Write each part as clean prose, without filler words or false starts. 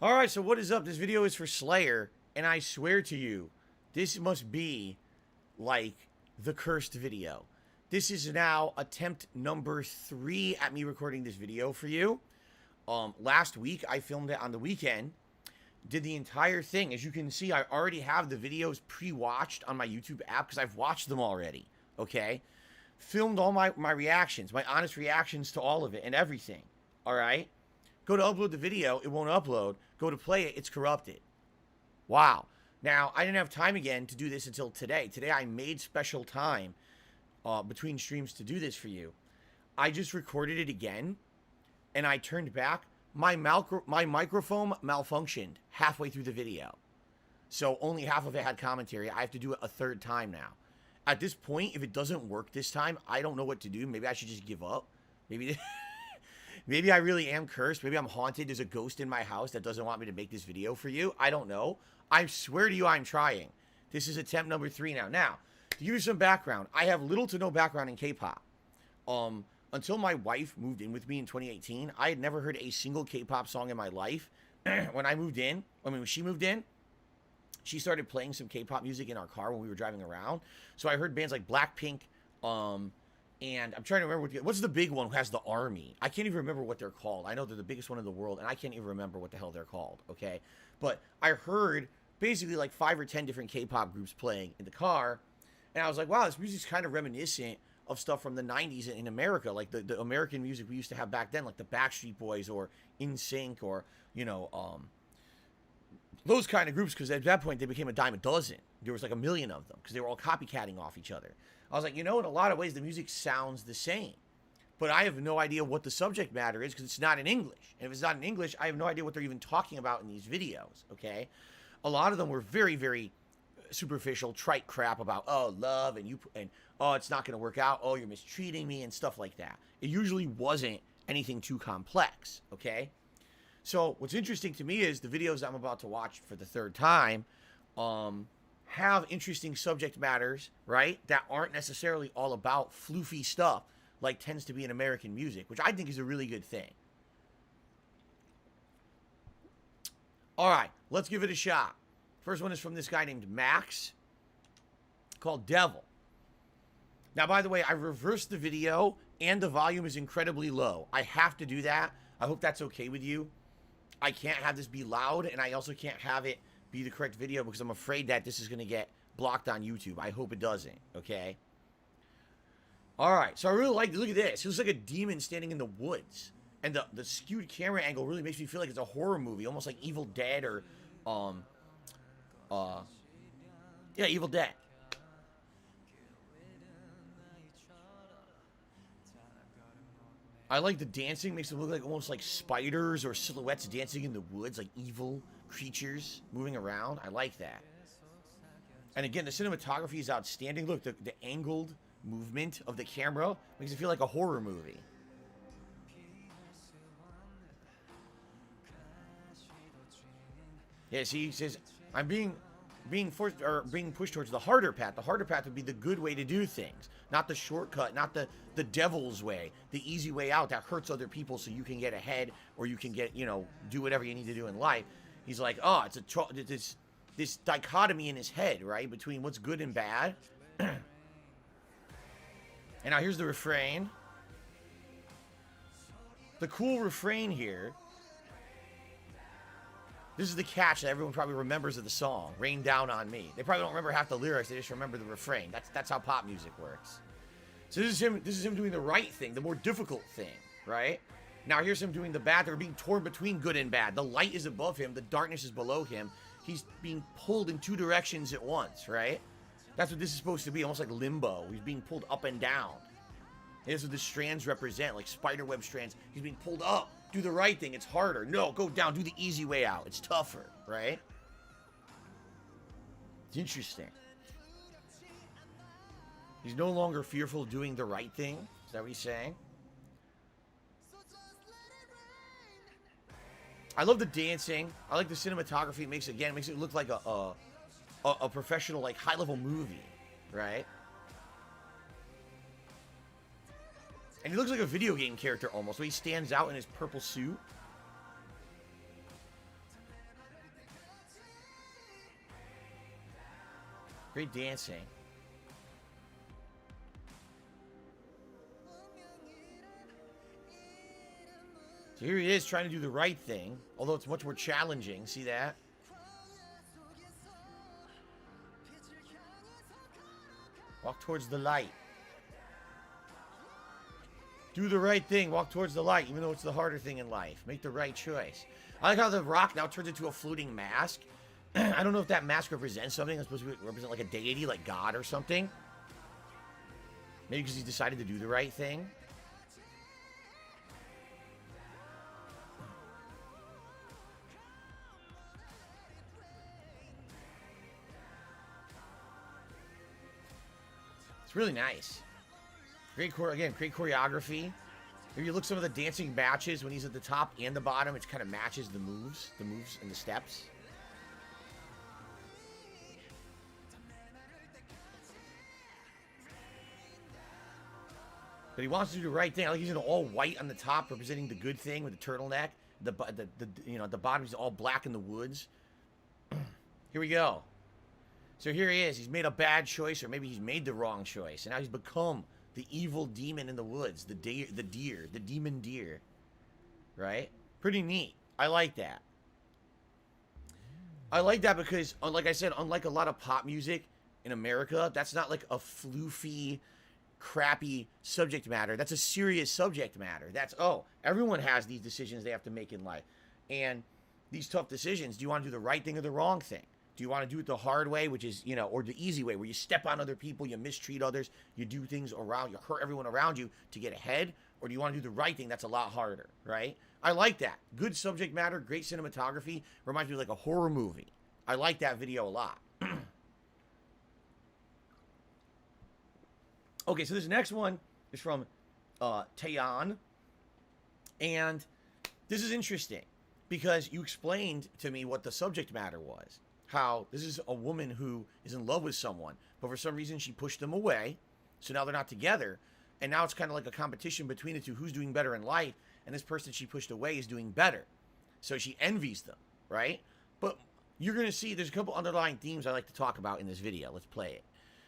Alright, so what is up? This video is for Slayer, and I swear to you, this must be, like, the cursed video. This is now attempt number 3 at me recording this video for you. Last week, I filmed it on the weekend, did the entire thing. As you can see, I already have the videos pre-watched on my YouTube app, because I've watched them already, okay? Filmed all my reactions, my honest reactions to all of it and everything, alright? Go to upload the video, it won't upload. Go to play it, it's corrupted. Wow. Now, I didn't have time again to do this until today. Today, I made special time between streams to do this for you. I just recorded it again, and I turned back. My microphone malfunctioned halfway through the video. So only half of it had commentary. I have to do it a third time now. At this point, if it doesn't work this time, I don't know what to do. Maybe I should just give up. Maybe... Maybe I really am cursed. Maybe I'm haunted. There's a ghost in my house that doesn't want me to make this video for you. I don't know. I swear to you, I'm trying. This is attempt number 3 now. Now, to give you some background, I have little to no background in K-pop. Until my wife moved in with me in 2018, I had never heard a single K-pop song in my life. When she moved in, she started playing some K-pop music in our car when we were driving around. So I heard bands like Blackpink, and I'm trying to remember what's the big one who has the army. I can't even remember what they're called. I know they're the biggest one in the world, and I can't even remember what the hell they're called, okay? But I heard basically like 5 or 10 different K-pop groups playing in the car, and I was like, wow, this music's kind of reminiscent of stuff from the 90s in America, like the American music we used to have back then, like the Backstreet Boys or NSYNC or, you know, those kind of groups, because at that point they became a dime a dozen. There was like a million of them because they were all copycatting off each other. I was like, you know, in a lot of ways the music sounds the same, but I have no idea what the subject matter is because it's not in English. And if it's not in English, I have no idea what they're even talking about in these videos, okay? A lot of them were very, very superficial, trite crap about, oh, love, and oh, it's not going to work out, oh, you're mistreating me, and stuff like that. It usually wasn't anything too complex, okay? So what's interesting to me is the videos I'm about to watch for the 3rd time have interesting subject matters, right, that aren't necessarily all about floofy stuff like tends to be in American music, which I think is a really good thing. All right, let's give it a shot. First one is from this guy named Max, called Devil. Now, by the way, I reversed the video, and the volume is incredibly low. I have to do that. I hope that's okay with you. I can't have this be loud, and I also can't have it be the correct video because I'm afraid that this is going to get blocked on YouTube. I hope it doesn't, okay? Alright, so I really like, look at this. It looks like a demon standing in the woods. And the skewed camera angle really makes me feel like it's a horror movie, almost like Evil Dead or, yeah, Evil Dead. I like the dancing, makes it look like almost like spiders or silhouettes dancing in the woods, like evil creatures moving around. I like that. And again, the cinematography is outstanding. Look, the angled movement of the camera makes it feel like a horror movie. Yeah, see, he says, I'm being forced or being pushed towards the harder path. The harder path would be the good way to do things, not the shortcut, not the devil's way, the easy way out that hurts other people so you can get ahead or you can get, you know, do whatever you need to do in life. He's like, oh, it's this dichotomy in his head, right, between what's good and bad. And now here's the refrain. The cool refrain here. This is the catch that everyone probably remembers of the song, Rain Down on Me. They probably don't remember half the lyrics, they just remember the refrain. That's how pop music works. So this is him doing the right thing, the more difficult thing, right? Now here's him doing the bad. They're being torn between good and bad. The light is above him, the darkness is below him. He's being pulled in 2 directions at once, right? That's what this is supposed to be, almost like limbo. He's being pulled up and down. And that's what the strands represent, like spiderweb strands. He's being pulled up. Do the right thing, it's harder. No, go down, do the easy way out. It's tougher, right? It's interesting. He's no longer fearful of doing the right thing. Is that what he's saying? I love the dancing. I like the cinematography. It makes it look like a professional, like, high-level movie, right? And he looks like a video game character almost, where he stands out in his purple suit. Great dancing. So here he is trying to do the right thing, although it's much more challenging. See that? Walk towards the light. Do the right thing. Walk towards the light, even though it's the harder thing in life. Make the right choice. I like how the rock now turns into a floating mask. I don't know if that mask represents something. It's supposed to represent like a deity, like God or something. Maybe because he decided to do the right thing. It's really nice. Great choreography. If you look at some of the dancing matches when he's at the top and the bottom, it kind of matches the moves and the steps. But he wants to do the right thing. I like he's in all white on the top, representing the good thing with the turtleneck. The bottom is all black in the woods. Here we go. So here he is. He's made a bad choice, or maybe he's made the wrong choice, and now he's become the evil demon in the woods, the demon deer. Right? Pretty neat. I like that. I like that because, like I said, unlike a lot of pop music in America, that's not like a floofy, crappy subject matter. That's a serious subject matter. That's, oh, everyone has these decisions they have to make in life. And these tough decisions, do you want to do the right thing or the wrong thing? Do you want to do it the hard way, which is, or the easy way, where you step on other people, you mistreat others, you do things around, you hurt everyone around you to get ahead? Or do you want to do the right thing that's a lot harder, right? I like that. Good subject matter, great cinematography. Reminds me of like a horror movie. I like that video a lot. Okay, so this next one is from Taeyeon. And this is interesting because you explained to me what the subject matter was. How this is a woman who is in love with someone, but for some reason she pushed them away. So now they're not together. And now it's kind of like a competition between the two, who's doing better in life. And this person she pushed away is doing better. So she envies them, right? But you're going to see there's a couple underlying themes I like to talk about in this video. Let's play it.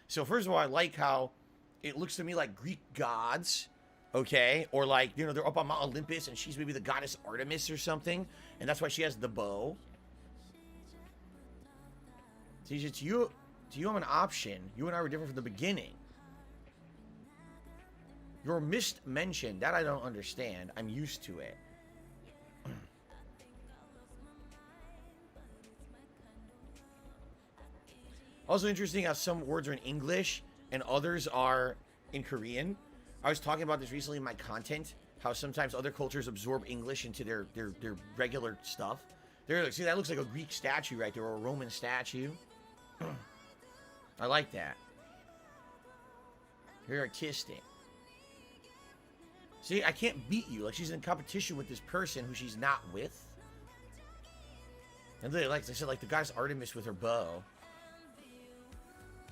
So first of all, I like how it looks to me like Greek gods, okay? Or like, they're up on Mount Olympus and she's maybe the goddess Artemis or something. And that's why she has the bow. See, to you have an option. You and I were different from the beginning. Your missed mention, that I don't understand. I'm used to it. Also interesting how some words are in English and others are in Korean. I was talking about this recently in my content, how sometimes other cultures absorb English into their regular stuff. See, that looks like a Greek statue right there, or a Roman statue. I like that. Very artistic. See, I can't beat you. Like, she's in competition with this person who she's not with. And like I said, like the goddess Artemis with her bow.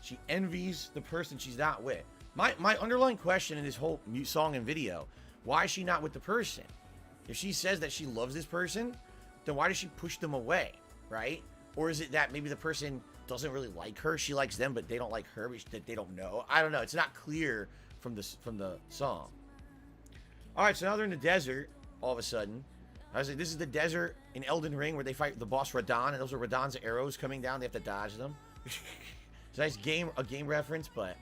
She envies the person she's not with. My underlying question in this whole song and video, why is she not with the person? If she says that she loves this person, then why does she push them away, right? Or is it that maybe the person doesn't really like her, she likes them, but they don't like her, that they don't know? I don't know. It's not clear from the song. All right, so now they're in the desert. All of a sudden, I was like, this is the desert in Elden Ring where they fight the boss Radon, and those are Radon's arrows coming down. They have to dodge them. It's a nice game reference, but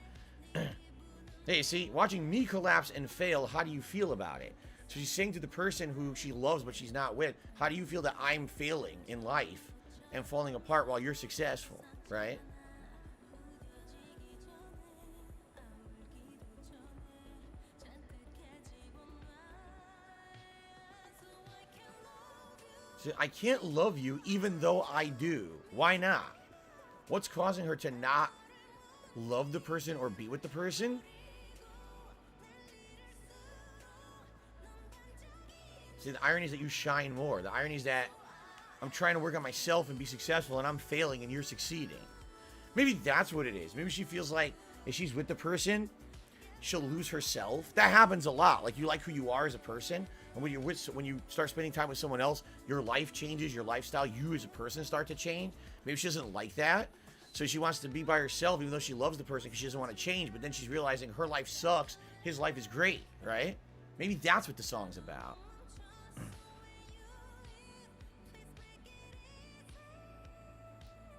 hey, see, watching me collapse and fail, how do you feel about it? So she's saying to the person who she loves but she's not with, how do you feel that I'm failing in life and falling apart while you're successful, right? So I can't love you even though I do. Why not? What's causing her to not love the person or be with the person? See, the irony is that you shine more. The irony is that I'm trying to work on myself and be successful, and I'm failing and you're succeeding. Maybe that's what it is. Maybe she feels like if she's with the person, she'll lose herself. That happens a lot. Like, you like who you are as a person, and when you start spending time with someone else, your life changes, your lifestyle, you as a person start to change. Maybe she doesn't like that. So she wants to be by herself, even though she loves the person, because she doesn't want to change. But then she's realizing her life sucks, his life is great, right? Maybe that's what the song's about.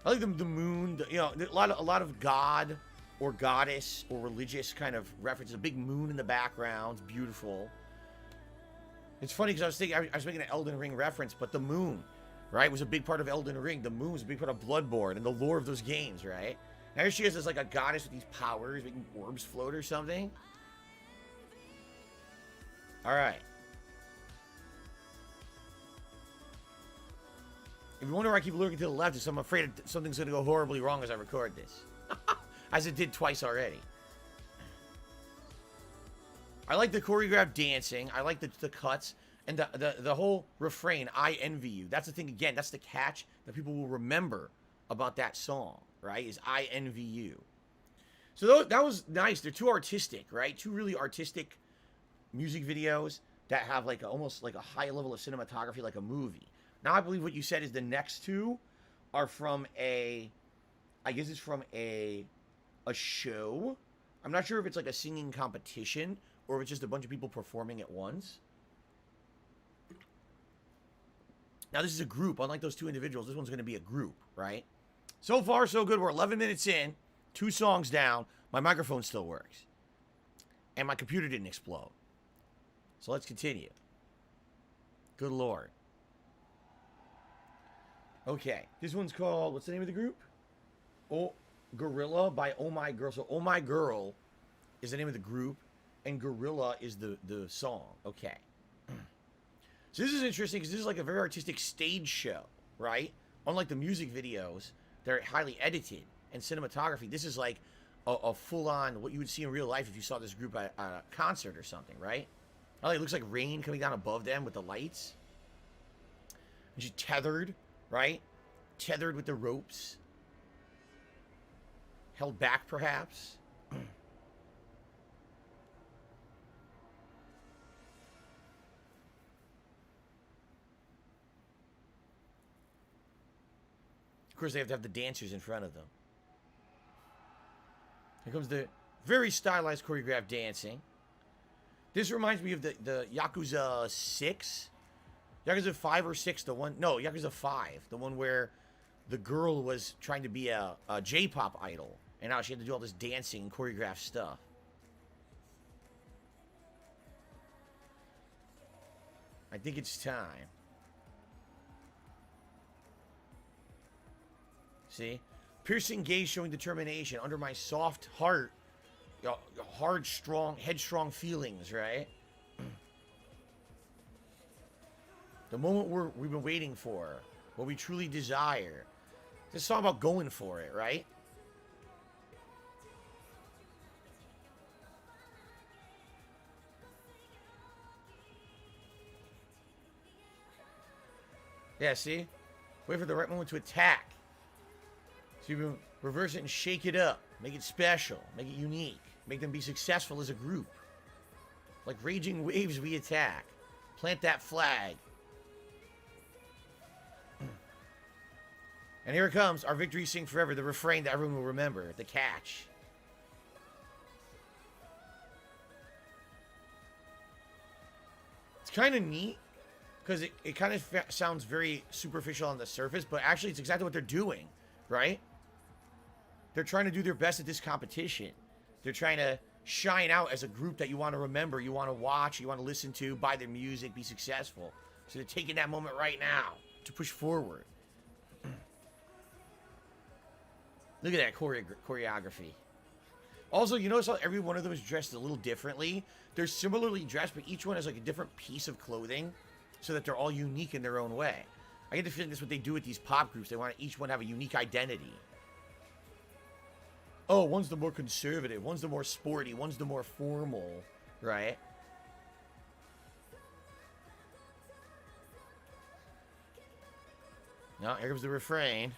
I like the moon. You know, a lot of god or goddess or religious kind of references. A big moon in the background, it's beautiful. It's funny because I was making an Elden Ring reference, but the moon, right, was a big part of Elden Ring. The moon was a big part of Bloodborne and the lore of those games, right? Now here she is as like a goddess with these powers, making orbs float or something. All right. If you wonder why I keep looking to the left, it's I'm afraid something's going to go horribly wrong as I record this. As it did twice already. I like the choreographed dancing. I like the cuts. And the whole refrain, I envy you. That's the thing, again, that's the catch that people will remember about that song, right? Is I envy you. So that was nice. They're too artistic, right? Two really artistic music videos that have like almost like a high level of cinematography, like a movie. Now I believe what you said is the next two are from I guess it's from a show. I'm not sure if it's like a singing competition or if it's just a bunch of people performing at once. Now this is a group. Unlike those two individuals, this one's going to be a group, right? So far, so good. We're 11 minutes in, 2 songs down. My microphone still works. And my computer didn't explode. So let's continue. Good Lord. Okay, this one's called, what's the name of the group? Oh, Gorilla by Oh My Girl. So Oh My Girl is the name of the group, and Gorilla is the song. Okay. So this is interesting because this is like a very artistic stage show, right? Unlike the music videos, they're highly edited, and cinematography, this is like a full-on, what you would see in real life if you saw this group at a concert or something, right? I like, it looks like rain coming down above them with the lights. And she's tethered, right? Tethered with the ropes. Held back, perhaps. Of course, they have to have the dancers in front of them. Here comes the very stylized choreographed dancing. This reminds me of the Yakuza 6. Yakuza 5 or 6, the one... No, Yakuza 5. The one where the girl was trying to be a J-pop idol. And now she had to do all this dancing and choreographed stuff. I think it's time. See? Piercing gaze showing determination. Under my soft heart. Hard, strong, headstrong feelings, right? The moment we've been waiting for. What we truly desire. This song about going for it, right? Yeah, see? Wait for the right moment to attack. So you can reverse it and shake it up. Make it special. Make it unique. Make them be successful as a group. Like raging waves, we attack. Plant that flag. And here it comes. Our victory sing forever. The refrain that everyone will remember. The catch. It's kind of neat. Because it kind of sounds very superficial on the surface. But actually, it's exactly what they're doing. Right? They're trying to do their best at this competition. They're trying to shine out as a group that you want to remember, you want to watch, you want to listen to, buy their music, be successful. So they're taking that moment right now to push forward. Look at that choreography. Also, you notice how every one of them is dressed a little differently? They're similarly dressed, but each one has like a different piece of clothing so that they're all unique in their own way. I get the feeling that's what they do with these pop groups. They want each one to have a unique identity. Oh, one's the more conservative, one's the more sporty, one's the more formal, right? Now, here comes the refrain.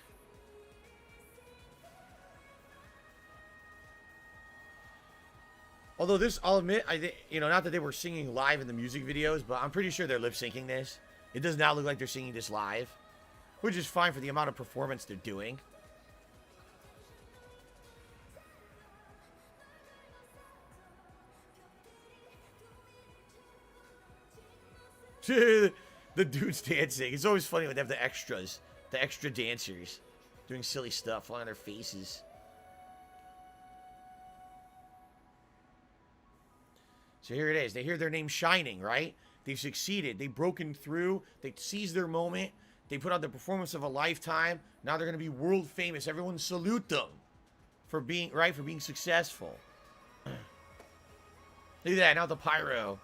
Although this, I'll admit, I think, you know, not that they were singing live in the music videos, but I'm pretty sure they're lip syncing this. It does not look like they're singing this live, which is fine for the amount of performance they're doing. The dudes dancing. It's always funny when they have the extras. The extra dancers. Doing silly stuff on their faces. So here it is. They hear their name shining, right? They've succeeded. They've broken through. They seized their moment. They put out the performance of a lifetime. Now they're going to be world famous. Everyone salute them for being, right? For being successful. Look at that. Now the pyro.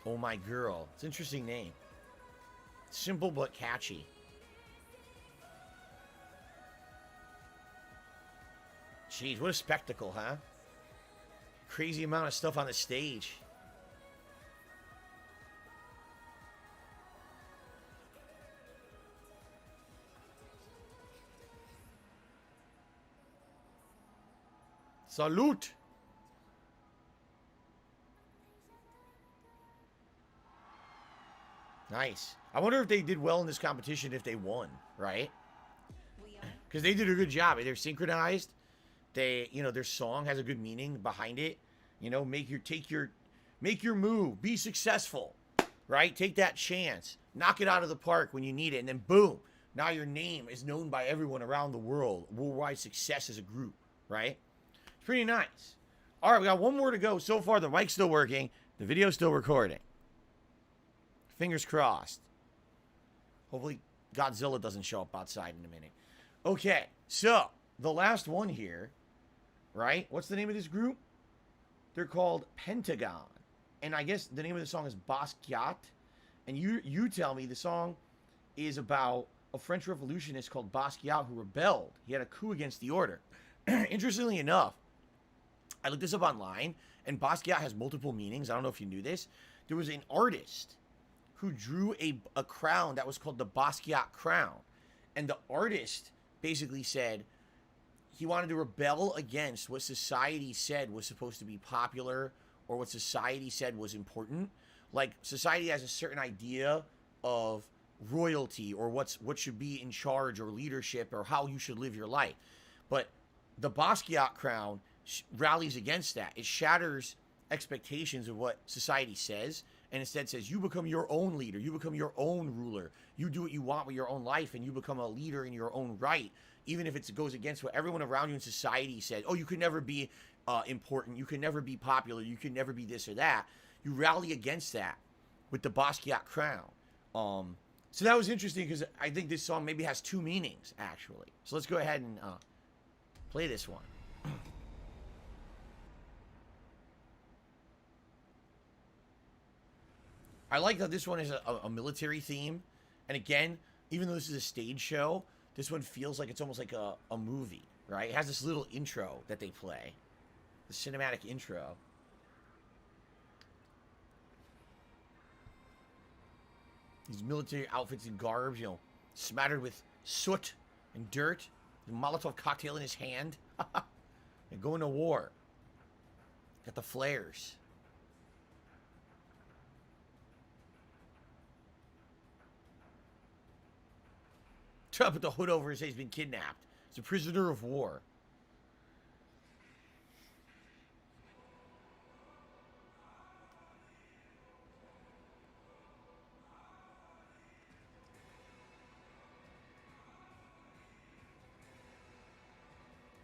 Oh My Girl. It's an interesting name. Simple but catchy. Jeez, what a spectacle, huh? Crazy amount of stuff on the stage. Salute! Nice. I wonder if they did well in this competition if they won, right? Because they did a good job. They're synchronized. They, you know, their song has a good meaning behind it. You know, make your move. Be successful, right? Take that chance. Knock it out of the park when you need it. And then boom, now your name is known by everyone around the world. Worldwide success as a group, right? It's pretty nice. All right, we got one more to go. So far, the mic's still working. The video's still recording. Fingers crossed. Hopefully Godzilla doesn't show up outside in a minute. Okay, so the last one here, right? What's the name of this group? They're called Pentagon. And I guess the name of the song is Basquiat. And you tell me the song is about a French revolutionist called Basquiat who rebelled. He had a coup against the order. Interestingly enough, I looked this up online, and Basquiat has multiple meanings. I don't know if you knew this. There was an artist who drew a crown that was called the Basquiat crown. And the artist basically said he wanted to rebel against what society said was supposed to be popular or what society said was important. Like, society has a certain idea of royalty or what should be in charge or leadership or how you should live your life. But the Basquiat crown rallies against that. It shatters expectations of what society says and instead says you become your own leader, you become your own ruler, you do what you want with your own life and you become a leader in your own right, even if it goes against what everyone around you in society said. Oh, you could never be important, you can never be popular, you can never be this or that. You rally against that with the Basquiat crown. So that was interesting because I think this song maybe has two meanings actually. So let's go ahead and play this one. I like that this one is a military theme. And again, even though this is a stage show, this one feels like it's almost like a movie, right? It has this little intro that they play. The cinematic intro. These military outfits and garbs, you know, smattered with soot and dirt. The Molotov cocktail in his hand. They're going to war. Got the flares. Trump with the hood over his head, he's been kidnapped. He's a prisoner of war.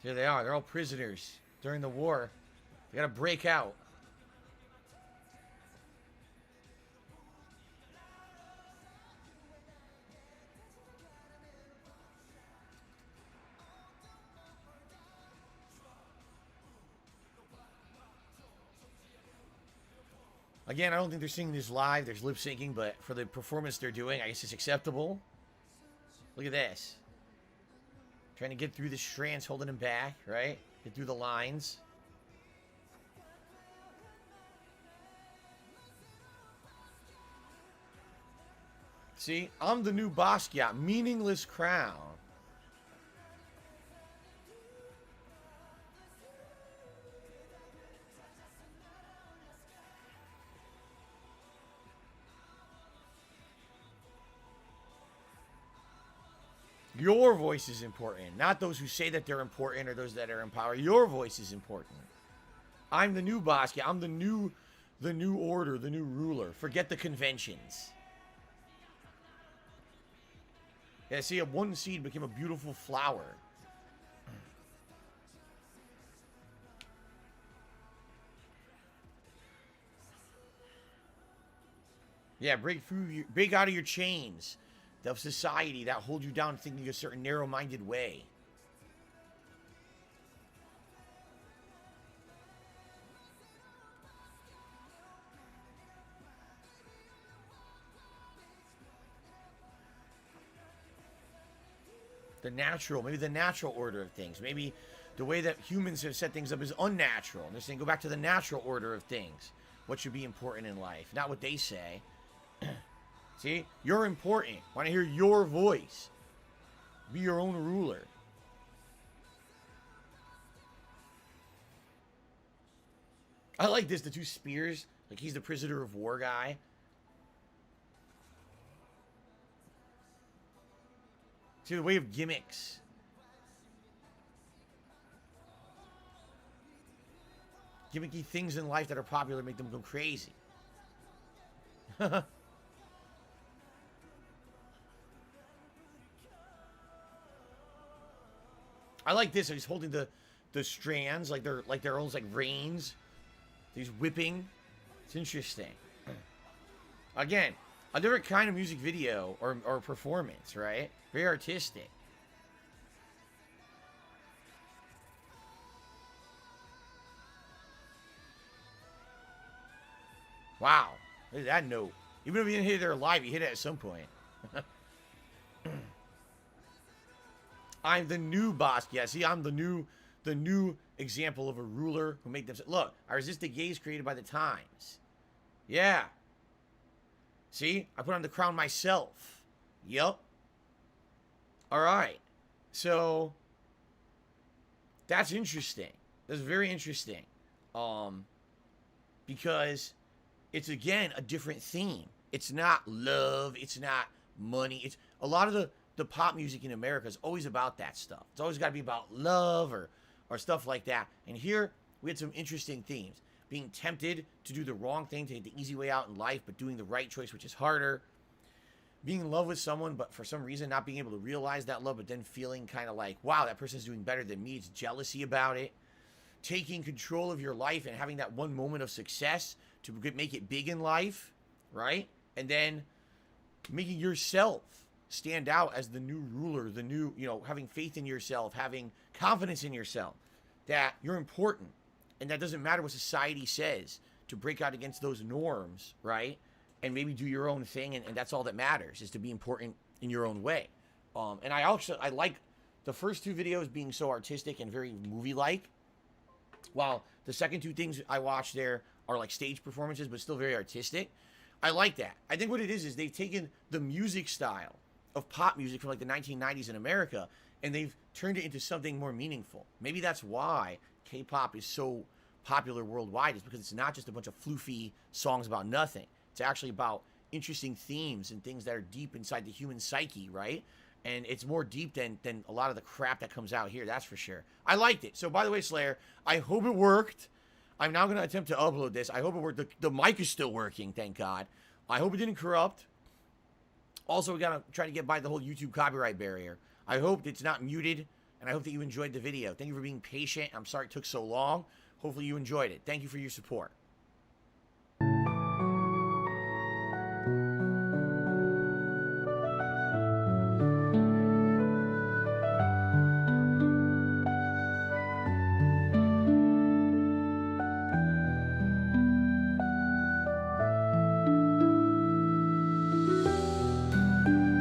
Here they are. They're all prisoners during the war. They gotta break out. Again, I don't think they're singing this live. There's lip syncing, but for the performance they're doing, I guess it's acceptable. Look at this. Trying to get through the strands holding him back, right? Get through the lines. See, I'm the new Basquiat. Meaningless crown. Your voice is important, not those who say that they're important or those that are in power. Your voice is important. I'm the new boss. Yeah, I'm the new order, the new ruler. Forget the conventions. Yeah, see, a one seed became a beautiful flower. Yeah, break out of your chains of society that hold you down thinking a certain narrow-minded way. Maybe the natural order of things. Maybe the way that humans have set things up is unnatural. And they're saying go back to the natural order of things. What should be important in life, not what they say. See, you're important. Want to hear your voice. Be your own ruler. I like this, the two spears. Like he's the prisoner of war guy. See, the way of gimmicks. Gimmicky things in life that are popular make them go crazy. I like this. He's holding the strands like they're almost like reins. He's whipping. It's interesting. Again, a different kind of music video or performance, right? Very artistic. Wow. Look at that note. Even if you didn't hit it there live, you hit it at some point. I'm the new boss. Yeah, see, I'm the new example of a ruler who make them... Look, I resist the gaze created by the times. Yeah. See? I put on the crown myself. Yup. Alright. So, that's interesting. That's very interesting. Because it's, again, a different theme. It's not love. It's not money. It's a lot of the pop music in America is always about that stuff. It's always got to be about love or stuff like that. And here, we had some interesting themes. Being tempted to do the wrong thing, to take the easy way out in life, but doing the right choice, which is harder. Being in love with someone, but for some reason not being able to realize that love, but then feeling kind of like, wow, that person's doing better than me. It's jealousy about it. Taking control of your life and having that one moment of success to make it big in life, right? And then making yourself stand out as the new ruler, the new, having faith in yourself, having confidence in yourself, that you're important. And that doesn't matter what society says, to break out against those norms, right? And maybe do your own thing, and that's all that matters, is to be important in your own way. And I like the first two videos being so artistic and very movie-like, while the second two things I watched there are like stage performances, but still very artistic. I like that. I think what it is they've taken the music style of pop music from like the 1990s in America, and they've turned it into something more meaningful. Maybe that's why K-pop is so popular worldwide, is because it's not just a bunch of floofy songs about nothing. It's actually about interesting themes and things that are deep inside the human psyche, right? And it's more deep than a lot of the crap that comes out here, that's for sure. I liked it. So, by the way, Slayer, I hope it worked. I'm now going to attempt to upload this. I hope it worked. The mic is still working, thank God. I hope it didn't corrupt. Also, we got to try to get by the whole YouTube copyright barrier. I hope it's not muted, and I hope that you enjoyed the video. Thank you for being patient. I'm sorry it took so long. Hopefully you enjoyed it. Thank you for your support.